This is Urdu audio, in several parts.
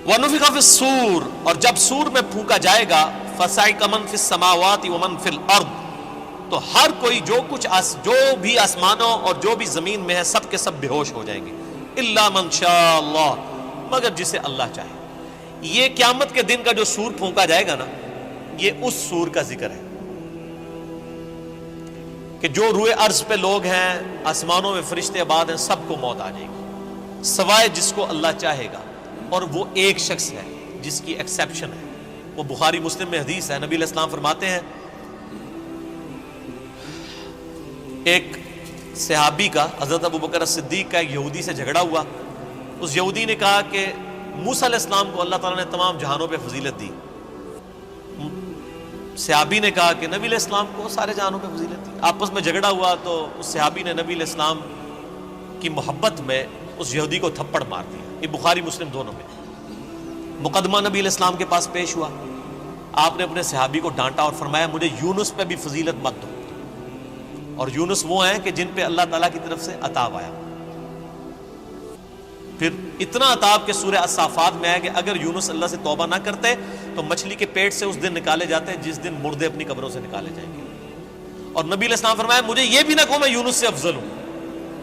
وَنُفِخَ فِي الصُّورِ، اور جب سور میں پھونکا جائے گا، فَصَعِقَ مَن فِي السَّمَاوَاتِ وَمَن فِي الْأَرْضِ، تو ہر کوئی جو بھی آسمانوں اور جو بھی زمین میں ہے سب کے سب بے ہوش ہو جائیں گے، اِلَّا مَن شَاءَ اللَّهُ، مگر جسے اللہ چاہے۔ یہ قیامت کے دن کا جو سور پھونکا جائے گا نا، یہ اس سور کا ذکر ہے کہ جو روئے ارض پہ لوگ ہیں، آسمانوں میں فرشتے آباد ہیں، سب کو موت آ جائے گی سوائے جس کو اللہ چاہے گا، اور وہ ایک شخص ہے جس کی ایکسیپشن ہے۔ وہ بخاری مسلم میں حدیث ہے، نبی علیہ السلام فرماتے ہیں ایک صحابی کا، حضرت ابوبکر صدیق کا، ایک یہودی سے جھگڑا ہوا۔ اس یہودی نے کہا کہ موسیٰ علیہ السلام کو اللہ تعالیٰ نے تمام جہانوں پہ فضیلت دی۔ صحابی نے کہا کہ نبی علیہ السلام کو سارے جہانوں پہ فضیلت دی۔ آپس میں جھگڑا ہوا تو اس صحابی نے نبی علیہ السلام کی محبت میں اس یہودی کو تھپڑ مار دیا۔ یہ بخاری مسلم دونوں میں۔ مقدمہ نبی علیہ السلام کے پاس پیش ہوا، آپ نے اپنے صحابی کو ڈانٹا اور فرمایا مجھے یونس پہ بھی فضیلت مت دو، اور یونس وہ ہیں کہ جن پہ اللہ تعالیٰ کی طرف سے عطاب آیا۔ پھر اتنا عطاب کہ سورہ الصافات میں ہے کہ اگر یونس اللہ سے توبہ نہ کرتے تو مچھلی کے پیٹ سے اس دن نکالے جاتے جس دن مردے اپنی قبروں سے نکالے جائیں گے۔ اور نبی علیہ السلام فرمایا مجھے یہ بھی نہ کہو میں یونس سے افضل ہوں،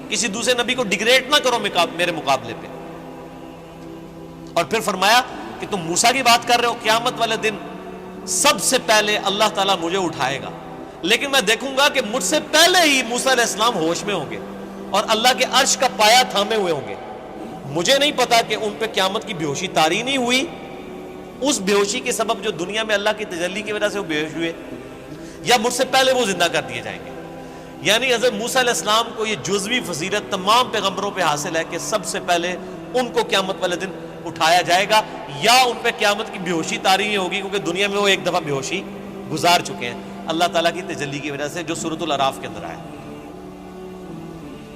کسی دوسرے نبی کو ڈیگریڈ نہ کرو میرے مقابلے پہ۔ اور پھر فرمایا کہ تم موسیٰ کی بات کر رہے ہو، قیامت والے دن سب سے پہلے اللہ تعالیٰ مجھے اٹھائے گا، لیکن میں دیکھوں گا کہ مجھ سے پہلے ہی موسیٰ علیہ السلام ہوش میں ہوں گے اور اللہ کے عرش کا پایا تھامے ہوئے ہوں گے۔ مجھے نہیں پتا کہ ان پہ قیامت کی بے ہوشی طاری نہیں ہوئی، اس بے ہوشی کے سبب جو دنیا میں اللہ کی تجلی کی وجہ سے وہ بے ہوش ہوئے، یا مجھ سے پہلے وہ زندہ کر دیے جائیں گے۔ یعنی حضرت موسیٰ علیہ السلام کو یہ جزوی فضیلت تمام پیغمبروں پہ حاصل ہے کہ سب سے پہلے ان کو قیامت والے دن اٹھایا جائے گا، یا ان پہ قیامت کی بے ہوشی طاری نہیں ہوگی، کیونکہ دنیا میں وہ ایک دفعہ بے ہوشی گزار چکے ہیں اللہ تعالیٰ کی تجلی کی وجہ سے، جو سورۃ الاعراف کے اندر آیا۔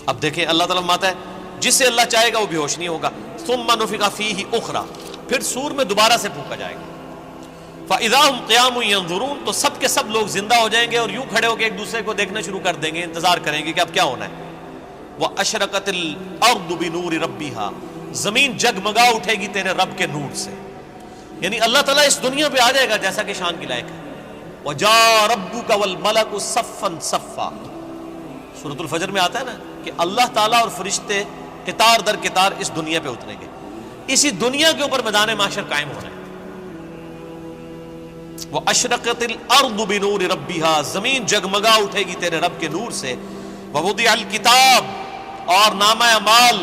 اب دیکھیں اللہ تعالیٰ فرماتا ہے جس سے اللہ چاہے گا وہ بے ہوش نہیں ہوگا۔ ثم نفخ فیہ اخری، پھر سور میں دوبارہ سے پھونکا جائے گا۔ فاذا هم قیام ینظرون، تو سب کے سب لوگ زندہ ہو جائیں گے اور یوں کھڑے ہو کے ایک دوسرے کو دیکھنا شروع کر دیں گے، انتظار کریں گے کہ اب کیا ہونا ہے۔ واشرقت الارض بنور ربها، زمین جگمگا اٹھے گی تیرے رب کے نور سے۔ یعنی اللہ تعالیٰ اس دنیا پہ آ جائے گا جیسا کہ شان کی لائق ہے۔ وجاء ربک والملک صفا صفا، سورۃ الفجر میں آتا ہے نا کہ اللہ تعالیٰ اور فرشتے قطار در قطار اس دنیا پہ اتریں گے، اسی دنیا کے اوپر میدان محشر قائم ہونا ہے۔ واشرقت الارض بنور ربها، زمین جگمگا اٹھے گی تیرے رب کے نور سے۔ ووضع الکتاب، اور نامہ اعمال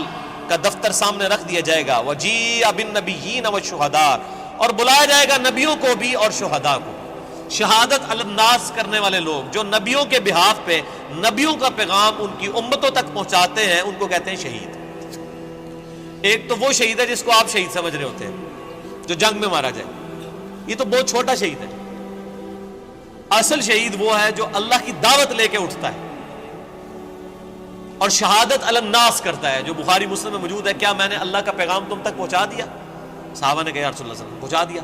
کا دفتر سامنے رکھ دیا جائے گا۔ وجیء بالنبیین والشہداء، اور بلایا جائے گا نبیوں کو بھی اور شہداء کو۔ شہادت علی الناس کرنے والے لوگ جو نبیوں کے بہاف پہ نبیوں کا پیغام ان کی امتوں تک پہنچاتے ہیں، ان کو کہتے ہیں شہید۔ ایک تو وہ شہید ہے جس کو آپ شہید سمجھ رہے ہوتے ہیں، جو جنگ میں مارا جائے، یہ تو بہت چھوٹا شہید ہے۔ اصل شہید وہ ہے جو اللہ کی دعوت لے کے اٹھتا ہے اور شہادت علی الناس کرتا ہے، جو بخاری مسلم میں موجود ہے۔ کیا میں نے اللہ کا پیغام تم تک پہنچا دیا؟ صحابہ نے کہا یا رسول اللہ صلی اللہ علیہ وسلم پہنچا دیا۔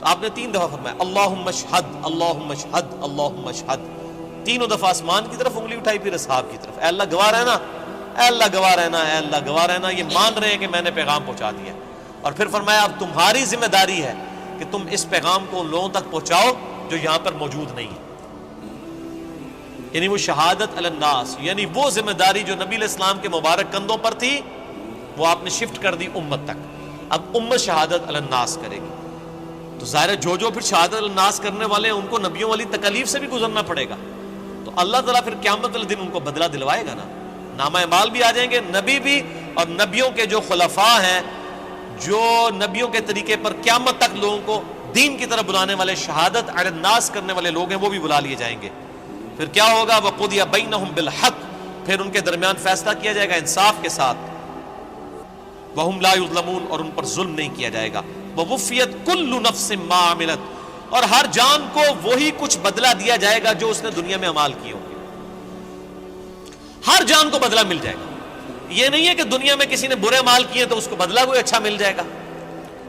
تو آپ نے 3 دفعہ فرمایا اللہم اشہد اللہم اشہد اللہم اشہد، تینوں دفعہ آسمان کی طرف انگلی اٹھائی، پھر اصحاب کی طرف، اے اللہ گواہ رہنا، اے اللہ گواہ رہنا، اے اللہ گواہ رہنا۔ یہ مان رہے ہیں کہ میں نے پیغام پہنچا دیا۔ اور پھر فرمایا اب تمہاری ذمہ داری ہے کہ تم اس پیغام کو ان لوگوں تک پہنچاؤ جو یہاں پر موجود نہیں ہے۔ یعنی وہ شہادت علی الناس، یعنی وہ ذمہ داری جو نبی علیہ السلام کے مبارک کندھوں پر تھی، وہ آپ نے شفٹ کر دی امت تک۔ اب امت شہادت علی الناس کرے گی، تو ظاہر ہے جو پھر شہادت علی الناس کرنے والے ہیں ان کو نبیوں والی تکالیف سے بھی گزرنا پڑے گا۔ تو اللہ تعالیٰ پھر قیامت والے دن ان کو بدلہ دلوائے گا نا، نامہ اعمال بھی آ جائیں گے، نبی بھی، اور نبیوں کے جو خلفاء ہیں، جو نبیوں کے طریقے پر قیامت تک لوگوں کو دین کی طرف بلانے والے، شہادت علی الناس کرنے والے لوگ ہیں، وہ بھی بلا لیے جائیں گے۔ پھر کیا ہوگا؟ وَقُضِيَ بَيْنَهُمْ بِالْحَقِّ، پھر ان کے درمیان فیصلہ کیا جائے گا انصاف کے ساتھ۔ وَهُمْ لَا يُظْلَمُونَ، اور ان پر ظلم نہیں کیا جائے گا۔ وَوُفِّيَتْ كُلُّ نَفْسٍ مَّا عَمِلَتْ، اور ہر جان کو وہی کچھ بدلہ دیا جائے گا جو اس نے دنیا میں اعمال کیے ہوں گے۔ ہر جان کو بدلہ مل جائے گا۔ یہ نہیں ہے کہ دنیا میں کسی نے برے اعمال کیے تو اس کو بدلہ کوئی اچھا مل جائے گا،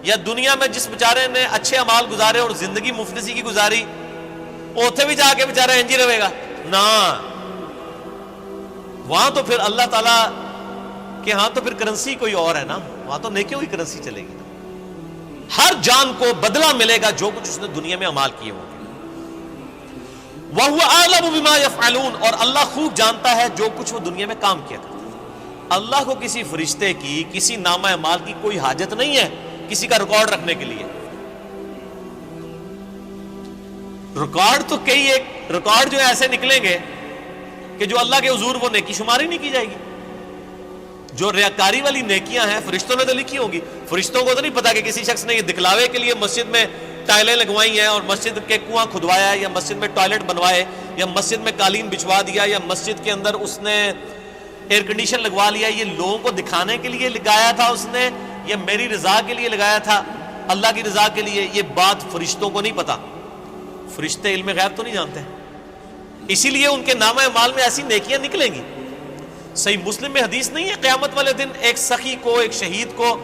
یا دنیا میں جس بیچارے نے اچھے اعمال گزارے اور زندگی مفلسی کی گزاری، اوتھے بھی جا کے بیچارہ انج ہی رہے گا نا، وہاں تو پھر اللہ تعالیٰ کہ ہاں تو پھر کرنسی کوئی اور ہے نا، وہاں تو نیکیوں کی کرنسی چلے گی نا۔ ہر جان کو بدلہ ملے گا جو کچھ اس نے دنیا میں اعمال کیے ہوں گے. وَهُوَ أَعْلَمُ بِمَا يَفْعَلُونَ اور اللہ خوب جانتا ہے جو کچھ وہ دنیا میں کام کیا کرتا ہے. اللہ کو کسی فرشتے کی, کسی نامہ اعمال کی کوئی حاجت نہیں ہے کسی کا ریکارڈ رکھنے کے لیے. ریکارڈ تو کئی ایک ریکارڈ جو ایسے نکلیں گے کہ جو اللہ کے حضور وہ نیکی شماری نہیں کی جائے گی. جو ریاکاری والی نیکیاں ہیں فرشتوں نے تو لکھی ہوگی. فرشتوں کو تو نہیں پتا کہ کسی شخص نے یہ دکھلاوے کے لیے مسجد میں ٹائلیں لگوائی ہیں اور مسجد کے کنواں کھدوایا ہے, یا مسجد میں ٹوائلٹ بنوائے, یا مسجد میں قالین بچھوا دیا, یا مسجد کے اندر اس نے ایئر کنڈیشن لگوا لیا. یہ لوگوں کو دکھانے کے لیے لگایا تھا اس نے, یا میری رضا کے لیے لگایا تھا, اللہ کی رضا کے لیے؟ یہ بات فرشتوں کو نہیں پتا. فرشتے علم غیب تو نہیں جانتے, اسی لیے ان کے نامہ اعمال میں ایسی نیکیاں نکلیں گی. صحیح مسلم میں حدیث نہیں ہے قیامت والے دن ایک سخی کو, ایک شہید کو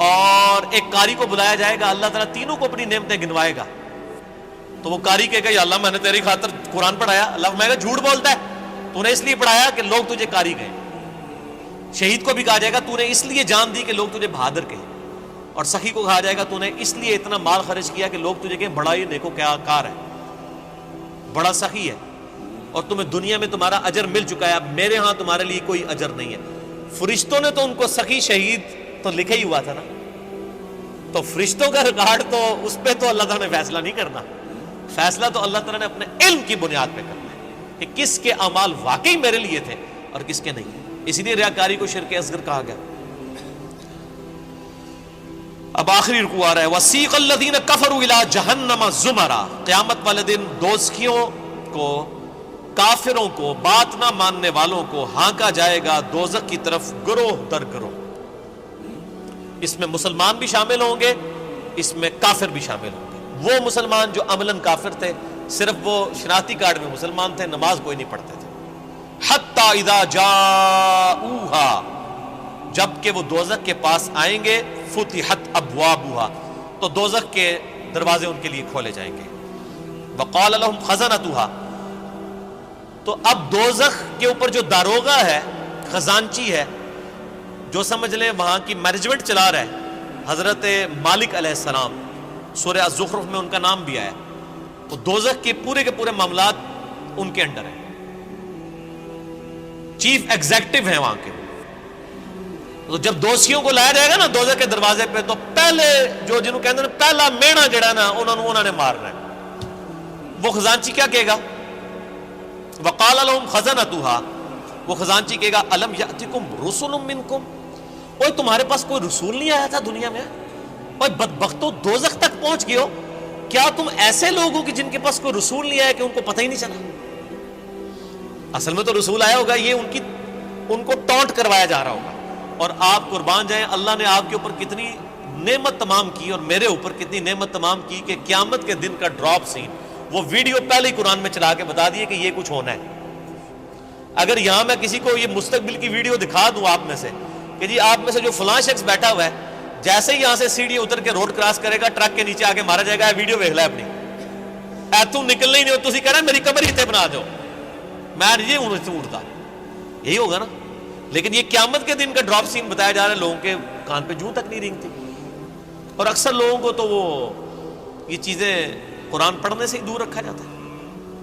اور ایک قاری کو بلایا جائے گا, اللہ تعالیٰ تینوں کو اپنی نعمتیں گنوائے گا. تو وہ قاری کہے گا یا اللہ میں نے تیری خاطر قرآن پڑھایا. اللہ فرمائے گا جھوٹ بولتا ہے, تو نے اس لیے پڑھایا کہ لوگ تجھے قاری کہیں. شہید کو بھی کہا جائے گا تو نے اس لیے جان دی کہ لوگ تجھے بہادر کہیں. اور سخی کو کہا جائے گا تو نے اس لیے اتنا مال خرچ کیا کہ لوگ تجھے کہیں بڑا یہ نیکو کیا کار ہے, بڑا سخی ہے, اور تمہیں دنیا میں تمہارا اجر مل چکا ہے, اب میرے ہاں تمہارے لیے کوئی اجر نہیں ہے. فرشتوں نے تو ان کو سخی شہید تو لکھا ہی ہوا تھا نا, تو فرشتوں کا ریکارڈ تو اس پہ تو اللہ تعالیٰ نے فیصلہ نہیں کرنا. فیصلہ تو اللہ تعالیٰ نے اپنے علم کی بنیاد پہ کرنا ہے کہ کس کے اعمال واقعی میرے لیے تھے اور کس کے نہیں. اسی لیے ریاکاری کو شرک اصغر کہا گیا. اب آخری رکوع آ رہا ہے وَسِيقَ الَّذِينَ كَفَرُوا إِلَىٰ جَهَنَّمَ زُمَرًا. قیامت والے دن دوزخیوں کو, کافروں کو, بات نہ ماننے والوں کو ہانکا جائے گا دوزخ کی طرف گروہ در گروہ. اس میں مسلمان بھی شامل ہوں گے, اس میں کافر بھی شامل ہوں گے. وہ مسلمان جو عملاً کافر تھے, صرف وہ شناختی کارڈ میں مسلمان تھے, نماز کوئی نہیں پڑھتے تھے. حَتَّى إِذَا جَاءُوهَا, جب کہ وہ دوزخ کے پاس آئیں گے, فُتِحَتْ أَبْوَابُهَا, تو دوزخ کے دروازے ان کے لیے کھولے جائیں گے. وَقَالَ لَهُمْ خَزَنَتُهَا, تو اب دوزخ کے اوپر جو داروغہ ہے, خزانچی ہے, جو سمجھ لیں وہاں کی مینجمنٹ چلا رہا ہے, حضرت مالک علیہ السلام, سورہ الزخرف میں ان کا نام بھی آیا. تو دوزخ کے پورے معاملات ان کے انڈر ہیں, چیف ایگزیکٹو ہیں وہاں کے. تو جب دوشیوں کو لایا جائے گا نا دوزخ کے دروازے پہ, تو پہلے جو جنہوں کہتے ہیں پہلا مینا جڑا نا انہوں نے مارنا ہے. وہ خزانچی کیا کہے گا؟ وَقَالَ لَهُمْ خَزَنَتُهَا, وہ خزانچی کہے گا أَلَمْ يَأْتِكُمْ رُسُلٌ مِّنْكُمْ, اوہ تمہارے پاس کوئی رسول نہیں آیا تھا دنیا میں؟ اوہ بدبختو دوزخ تک پہنچ گئے ہو, کیا تم ایسے لوگ ہو کہ جن کے پاس کوئی رسول نہیں آیا کہ ان کو پتہ ہی نہیں چلا؟ اصل میں تو رسول آیا ہوگا, یہ ان کو ٹونٹ کروایا جا رہا ہوگا. اور آپ قربان جائیں, اللہ نے آپ کے اوپر کتنی نعمت تمام کی اور میرے اوپر کتنی نعمت تمام کی کہ قیامت کے دن کا ڈراپ سین, وہ ویڈیو پہلے ہی قرآن میں چلا کے بتا دیے کہ یہ کچھ ہونا ہے. اگر یہاں میں کسی کو یہ مستقبل کی ویڈیو دکھا دوں آپ میں سے کہ جی آپ میں سے جو فلاں شخص بیٹھا ہوا ہے, جیسے ہی یہاں سے سیڑھی اتر کے روڈ کراس کرے گا ٹرک کے نیچے آ کے مارا جائے گا, ویڈیو دیکھ لے اپنی, تم نکلنا ہی نہیں ہو, تھی کہہ رہا میری قبر ہی تے بنا دو, میں یہ اڑتا, یہی ہوگا نا. لیکن یہ قیامت کے دن کا ڈراپ سین بتایا جا رہا ہے, لوگوں کے کان پہ جوں تک نہیں رینگتی. اور اکثر لوگوں کو تو وہ یہ چیزیں قرآن پڑھنے سے ہی دور رکھا جاتا ہے.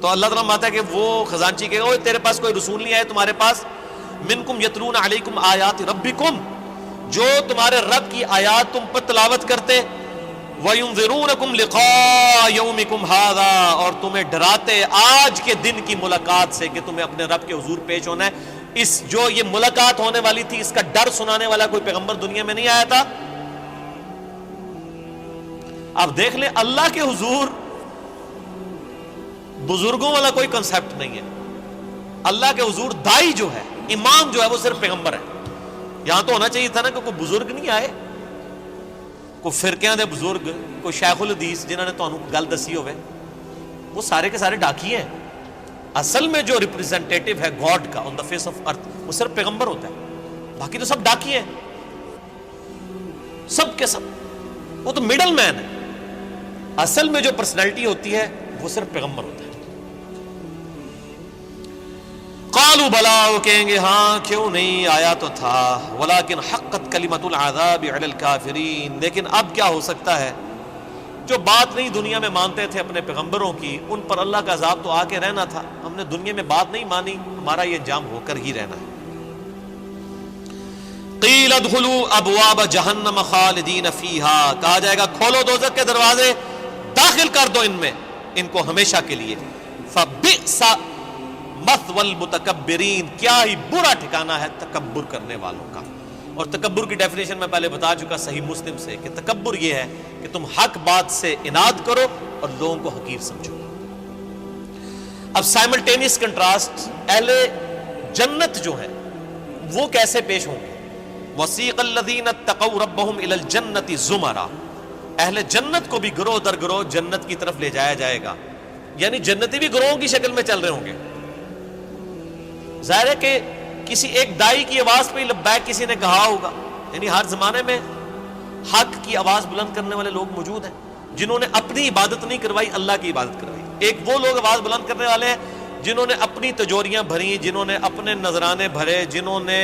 تو اللہ تعالیٰ ماتا ہے کہ وہ خزانچی کہے گا تیرے پاس کوئی رسول نہیں آیا تمہارے پاس, منکم یتلون علیکم آیات ربکم, جو تمہارے رب کی آیات تم پر تلاوت کرتے, وینذرونکم لقاء یومکم ھذا, اور تمہیں ڈراتے آج کے دن کی ملاقات سے کہ تمہیں اپنے رب کے حضور پیش ہونا ہے. اس جو یہ ملاقات ہونے والی تھی اس کا ڈر سنانے والا کوئی پیغمبر دنیا میں نہیں آیا تھا. آپ دیکھ لیں اللہ کے حضور بزرگوں والا کوئی کنسپٹ نہیں ہے. اللہ کے حضور دائی جو ہے, امام جو ہے, وہ صرف پیغمبر ہے. یہاں تو ہونا چاہیے تھا نا کہ کوئی بزرگ نہیں آئے, کوئی فرقیاں دے بزرگ, کوئی شیخ الحدیث جنہوں نے تانوں گل دسی ہوئے, وہ سارے کے سارے ڈاکی ہیں. اصل میں جو ریپریزنٹیٹو ہے گاڈ کا آن دا فیس آف ارتھ وہ صرف پیغمبر ہوتا ہے, باقی تو سب ڈاکی ہیں, سب کے سب, وہ تو مڈل مین ہے. اصل میں جو پرسنالٹی ہوتی ہے وہ صرف پیغمبر ہوتا ہے. قالوا بلا، وہ کہیں گے ہاں کیوں نہیں، آیا تو تھا، ولکن حقت کلمۃ العذاب علی الکافرین، لیکن اب کیا ہو سکتا ہے، جو بات نہیں دنیا میں مانتے تھے اپنے پیغمبروں کی، ان پر اللہ کا عذاب تو آ کے رہنا تھا، ہم نے دنیا میں بات نہیں مانی، ہمارا یہ انجام ہو کر ہی رہنا ہے۔ قیل ادخلوا ابواب جہنم خالدین فیہا، کہا جائے گا کھولو دوزخ کے دروازے، داخل کر دو ان میں، ان کو ہمیشہ کے لیے۔ فبئس مثوى المتکبرین، کیا ہی برا ٹھکانہ ہے تکبر کرنے والوں کا۔ اور تکبر کی ڈیفینیشن میں پہلے بتا چکا صحیح مسلم سے کہ تکبر یہ ہے کہ تم حق بات سے اناد کرو اور لوگوں کو حقیر سمجھو۔ اب سائملٹینیس کنٹراسٹ، اہل جنت جو ہیں وہ کیسے پیش ہوں گے؟ وسیق الذین اتقوا ربهم الی الجنۃ زمرا، اہل جنت کو بھی گروہ در گروہ جنت کی طرف لے جایا جائے گا، یعنی جنتی بھی گروہوں کی شکل میں چل رہے ہوں گے۔ ظاہر ہے کہ کسی ایک دائی کی آواز پہ لبیک کسی نے کہا ہوگا، یعنی ہر زمانے میں حق کی آواز بلند کرنے والے لوگ موجود ہیں جنہوں نے اپنی عبادت نہیں کروائی، اللہ کی عبادت کروائی۔ ایک وہ لوگ آواز بلند کرنے والے ہیں جنہوں نے اپنی تجوریاں بھری، جنہوں نے اپنے نذرانے بھرے، جنہوں نے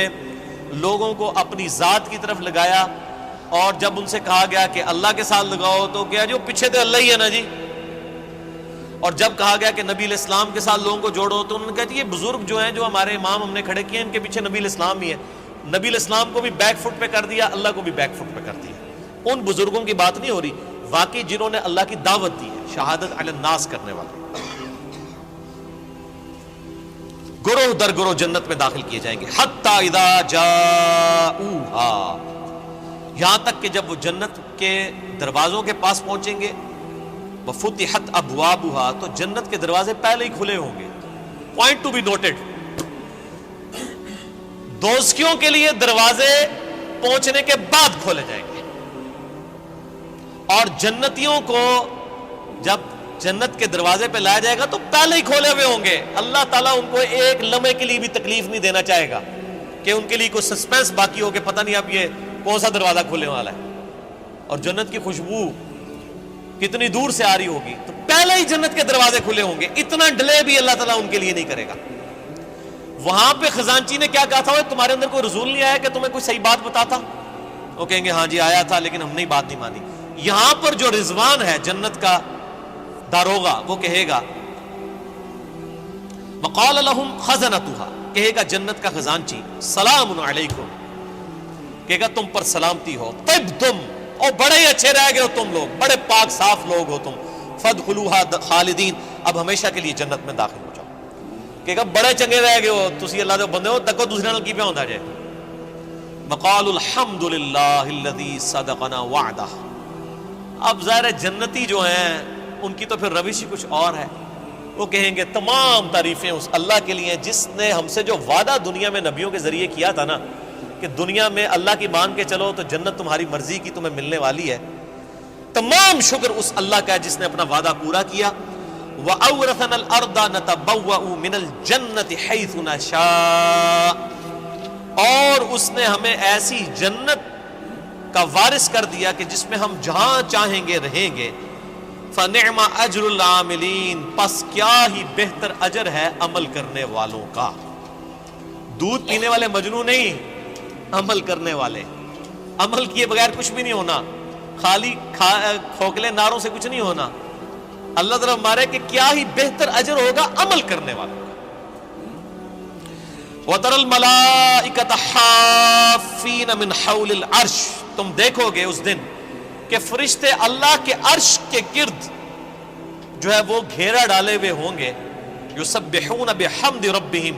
لوگوں کو اپنی ذات کی طرف لگایا، اور جب ان سے کہا گیا کہ اللہ کے ساتھ لگاؤ تو کیا جو پیچھے تو اللہ ہی ہے نا جی، اور جب کہا گیا کہ نبی علیہ السلام کے ساتھ لوگوں کو جوڑو تو انہوں نے کہا جی یہ بزرگ جو ہیں جو ہمارے امام ہم نے کھڑے کیے ان کے پیچھے نبی علیہ السلام ہی ہے۔ نبی علیہ السلام کو بھی بیک فٹ پہ کر دیا، اللہ کو بھی بیک فٹ پہ کر دیا۔ ان بزرگوں کی بات نہیں ہو رہی، واقعی جنہوں نے اللہ کی دعوت دی ہے، شہادت علی الناس کرنے والے گروہ در گروہ جنت میں داخل کیے جائیں گے۔ حتی اذا جاؤہا، یہاں تک کہ جب وہ جنت کے دروازوں کے پاس پہنچیں گے، وفتحت ابوابها، تو جنت کے دروازے پہلے ہی کھلے ہوں گے۔ پوائنٹ ٹو بی نوٹڈ، دوزخیوں کے لیے دروازے پہنچنے کے بعد کھولے جائیں گے، اور جنتیوں کو جب جنت کے دروازے پہ لایا جائے گا تو پہلے ہی کھولے ہوئے ہوں گے۔ اللہ تعالیٰ ان کو ایک لمحے کے لیے بھی تکلیف نہیں دینا چاہے گا کہ ان کے لیے کوئی سسپینس باقی ہو کہ پتہ نہیں اب یہ کون سا دروازہ کھولنے والا ہے، اور جنت کی خوشبو کتنی دور سے آ رہی ہوگی، تو پہلے ہی جنت کے دروازے کھلے ہوں گے، اتنا ڈیلے بھی اللہ تعالیٰ ان کے لیے نہیں کرے گا۔ وہاں پہ خزانچی نے کیا کہا تھا، تمہارے اندر کوئی رسول نہیں آیا کہ تمہیں کوئی صحیح بات بتاتا؟ وہ کہیں گے ہاں جی آیا تھا لیکن ہم نے بات نہیں مانی۔ یہاں پر جو رضوان ہے جنت کا داروغہ، وہ کہے گا وقال لهم خزنتها، کہے گا جنت کا خزانچی سلام علیکم، کہے گا تم پر سلامتی ہو، طبتم، اور بڑے ہی اچھے رہ گئے ہو تم لوگ، بڑے پاک صاف لوگ ہو تم، فادخلوها خالدین، اب ہمیشہ کے لیے جنت میں داخل ہو جاؤ۔ کہے گا بڑے چنگے رہ گئے ہو تسی اللہ دے بندے ہو، تکو دوسرے نال کی پہ ہوندا جائے۔ وقالوا الحمد للہ الذی صدقنا وعدہ، اب ظاہر ہے جنتی جو ہیں ان کی تو پھر روش ہی کچھ اور ہے، وہ کہیں گے تمام تعریفیں اس اللہ کے لیے جس نے ہم سے جو وعدہ دنیا میں نبیوں کے ذریعے کیا تھا نا کہ دنیا میں اللہ کی مان کے چلو تو جنت تمہاری مرضی کی تمہیں ملنے والی ہے، تمام شکر اس اللہ کا ہے جس نے اپنا وعدہ پورا کیا۔ وَأَوْرَثَنَا الْأَرْضَ نَتَبَوَّأُ مِنَ الْجَنَّةِ حَيْثُ نَشَاءُ، اور اس نے ہمیں ایسی جنت کا وارث کر دیا کہ جس میں ہم جہاں چاہیں گے رہیں گے۔ فَنِعْمَ أَجْرُ الْعَامِلِينَ، پس کیا ہی بہتر اجر ہے عمل کرنے والوں کا۔ دودھ پینے والے مجنون نہیں، عمل کرنے والے، عمل کیے بغیر کچھ بھی نہیں ہونا، خالی کھوکھلے نعروں سے کچھ نہیں ہونا۔ اللہ تعالیٰ ہمارے کہ کیا ہی بہتر اجر ہوگا عمل کرنے والوں کا۔ وَتَرَى الْمَلَائِكَةَ حَافِّينَ مِنْ حَوْلِ الْعَرْشِ، تم دیکھو گے اس دن کہ فرشتے اللہ کے عرش کے گرد جو ہے وہ گھیرا ڈالے ہوئے ہوں گے، یسبحون بحمد ربہم،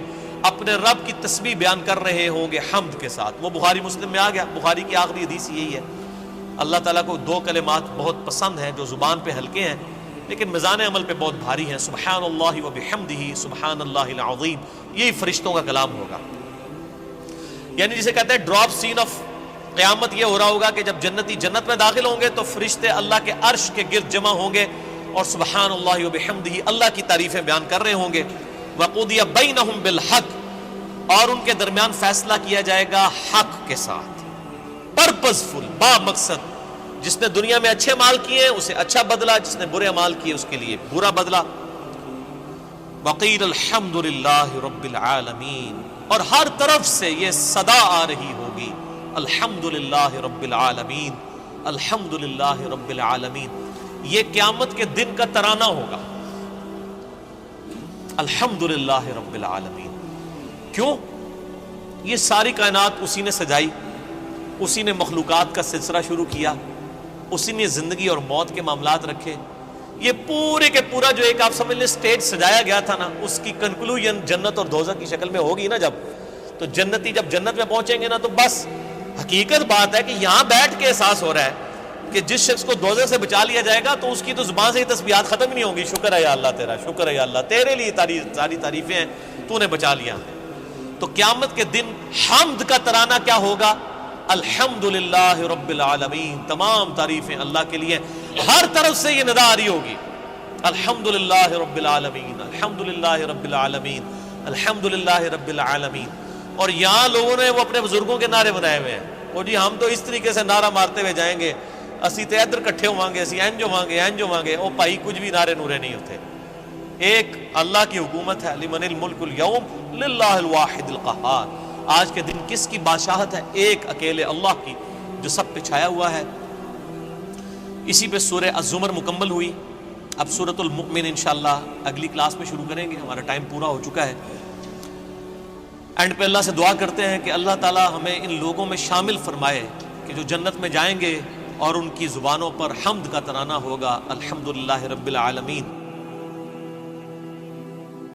اپنے رب کی تسبیح بیان کر رہے ہوں گے حمد کے ساتھ۔ وہ بخاری مسلم میں آ گیا، بخاری کی آخری حدیث یہی ہے۔ اللہ تعالیٰ کو دو کلمات بہت پسند ہیں جو زبان پہ ہلکے ہیں لیکن میزان عمل پہ بہت بھاری ہیں، سبحان اللہ و بحمدہ سبحان اللہ العظیم، یہی فرشتوں کا کلام ہوگا۔ یعنی جسے کہتے ہیں ڈراپ سین آف قیامت، یہ ہو رہا ہوگا کہ جب جنتی جنت میں داخل ہوں گے تو فرشتے اللہ کے عرش کے گرد جمع ہوں گے اور سبحان اللہ و بحمدہ اللہ کی تعریفیں بیان کر رہے ہوں گے۔ وقضی بینہم بالحق، اور ان کے درمیان فیصلہ کیا جائے گا حق کے ساتھ، پرپز فل، با مقصد۔ جس نے دنیا میں اچھے مال کیے اسے اچھا بدلہ، جس نے برے مال کیے اس کے لیے برا بدلہ۔ وقیل الحمد للہ رب العالمین، اور ہر طرف سے یہ صدا آ رہی ہوگی، الحمد للہ رب العالمین، الحمد للہ رب العالمین۔ یہ قیامت کے دن کا ترانہ ہوگا، الحمد للہ رب العالمین۔ کیوں؟ یہ ساری کائنات اسی نے سجائی، اسی نے مخلوقات کا سلسلہ شروع کیا، اسی نے زندگی اور موت کے معاملات رکھے۔ یہ پورے کے پورا جو ایک آپ سمجھ لیں سٹیج سجایا گیا تھا نا، اس کی کنکلوژن جنت اور دوزخ کی شکل میں ہوگی نا جب، تو جنتی جب جنت میں پہنچیں گے نا تو بس حقیقت بات ہے کہ یہاں بیٹھ کے احساس ہو رہا ہے کہ جس شخص کو دوزخ سے بچا لیا جائے گا تو اس کی تو زبان سے ہی تسبیحات ختم ہی نہیں ہوں گی، شکر ہے یا اللہ تیرا، شکر ہے یا اللہ، تیرے لیے ساری تعریفیں ہیں، تو نے بچا لیا۔ تو قیامت کے دن حمد کا ترانہ کیا ہوگا؟ الحمد للہ رب العالمین، تمام تعریفیں اللہ کے لیے، ہر طرف سے یہ ندا آ رہی ہوگی، الحمد للہ رب العالمین، الحمد للہ رب العالمین، الحمد للہ رب العالمین۔ اور یہاں لوگوں نے وہ اپنے بزرگوں کے نعرے بنائے ہوئے ہیں، وہ جی ہم تو اس طریقے سے نعرہ مارتے ہوئے جائیں گے، اسی تے ادھر کٹھے ہوواں گے، اسی اینج ہوواں گے، او بھائی کچھ بھی نعرے نورے نہیں ہوتے۔ ایک اللہ کی حکومت ہے، لمن الملک اليوم للہ الواحد القہار، آج کے دن کس کی بادشاہت ہے؟ ایک اکیلے اللہ کی، جو سب پہ چھایا ہوا ہے۔ اسی پہ سورہ الزمر مکمل ہوئی۔ اب سورۃ المؤمن انشاءاللہ اگلی کلاس میں شروع کریں گے، ہمارا ٹائم پورا ہو چکا ہے۔ اینڈ پہ اللہ سے دعا کرتے ہیں کہ اللہ تعالی ہمیں ان لوگوں میں شامل فرمائے کہ جو جنت میں جائیں گے اور ان کی زبانوں پر حمد کا ترانہ ہوگا، الحمدللہ رب العالمین۔